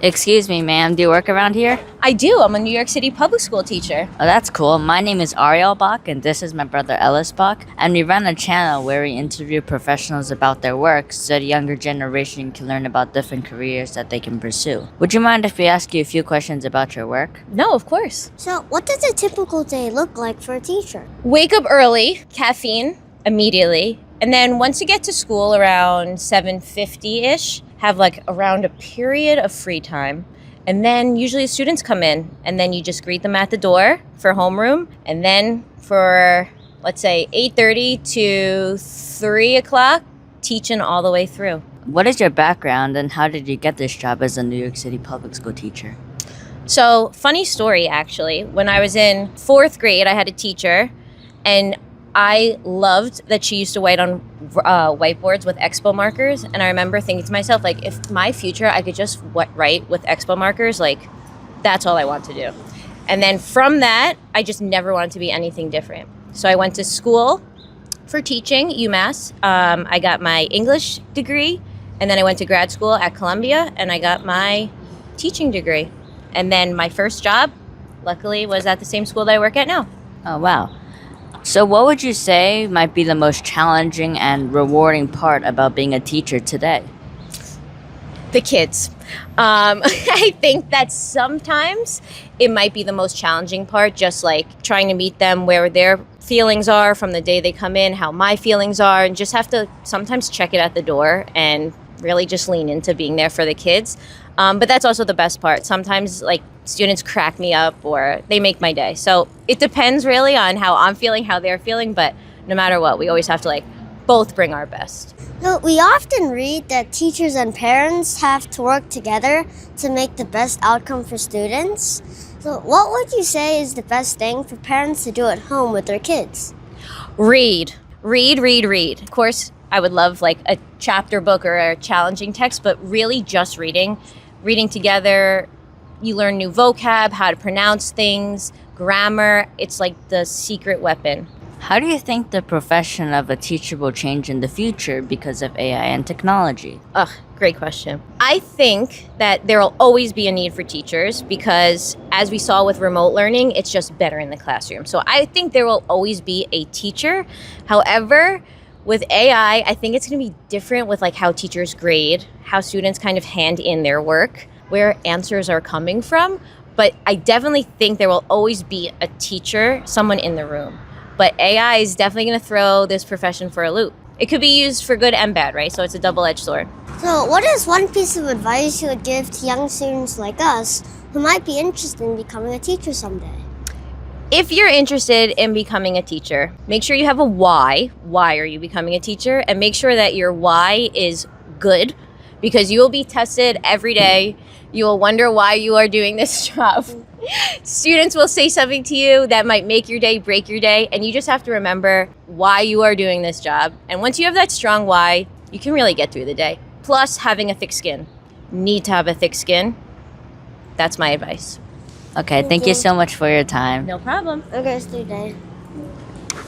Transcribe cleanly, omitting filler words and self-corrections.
Excuse me, ma'am. Do you work around here? I do. I'm a New York City public school teacher. Oh, that's cool. My name is Ariel Bach, and this is my brother Ellis Bach. And we run a channel where we interview professionals about their work so the younger generation can learn about different careers that they can pursue. Would you mind if we ask you a few questions about your work? No, of course. So, what does a typical day look like for a teacher? Wake up early, caffeine immediately, and then once you get to school around 7:50-ish, have like around a period of free time. And then usually students come in and then you just greet them at the door for homeroom. And then for, let's say, 8:30 to 3 o'clock, teaching all the way through. What is your background and how did you get this job as a New York City public school teacher? So, funny story actually. When I was in 4th grade, I had a teacher and I loved that she used to write on whiteboards with Expo markers. And I remember thinking to myself, like, if my future, I could just write with Expo markers, like, that's all I want to do. And then from that, I just never wanted to be anything different. So I went to school for teaching, UMass. I got my English degree. And then I went to grad school at Columbia and I got my teaching degree. And then my first job, luckily, was at the same school that I work at now. Oh, wow. So what would you say might be the most challenging and rewarding part about being a teacher today? The kids. I think that sometimes it might be the most challenging part, just like trying to meet them where their feelings are from the day they come in, how my feelings are, and just have to sometimes check it at the door and really just lean into being there for the kids. But that's also the best part. Sometimes like students crack me up or they make my day. So it depends really on how I'm feeling, how they're feeling. But no matter what, we always have to like both bring our best. So, we often read that teachers and parents have to work together to make the best outcome for students. So what would you say is the best thing for parents to do at home with their kids? Read. Of course, I would love like a chapter book or a challenging text, but really just reading. Reading together, you learn new vocab, how to pronounce things, grammar. It's like the secret weapon. How do you think the profession of a teacher will change in the future because of AI and technology? Great question. I think that there will always be a need for teachers because as we saw with remote learning, it's just better in the classroom. So I think there will always be a teacher. However, with AI, I think it's going to be different with like how teachers grade, how students kind of hand in their work, where answers are coming from. But I definitely think there will always be a teacher, someone in the room. But AI is definitely going to throw this profession for a loop. It could be used for good and bad, right? So it's a double-edged sword. So what is one piece of advice you would give to young students like us who might be interested in becoming a teacher someday? If you're interested in becoming a teacher, make sure you have a why. Why are you becoming a teacher? And make sure that your why is good because you will be tested every day. You will wonder why you are doing this job. Students will say something to you that might make your day, break your day, and you just have to remember why you are doing this job. And once you have that strong why, you can really get through the day. Plus, having a thick skin. Need to have a thick skin. That's my advice. Okay, thank you so much for your time. No problem. Okay, stay day.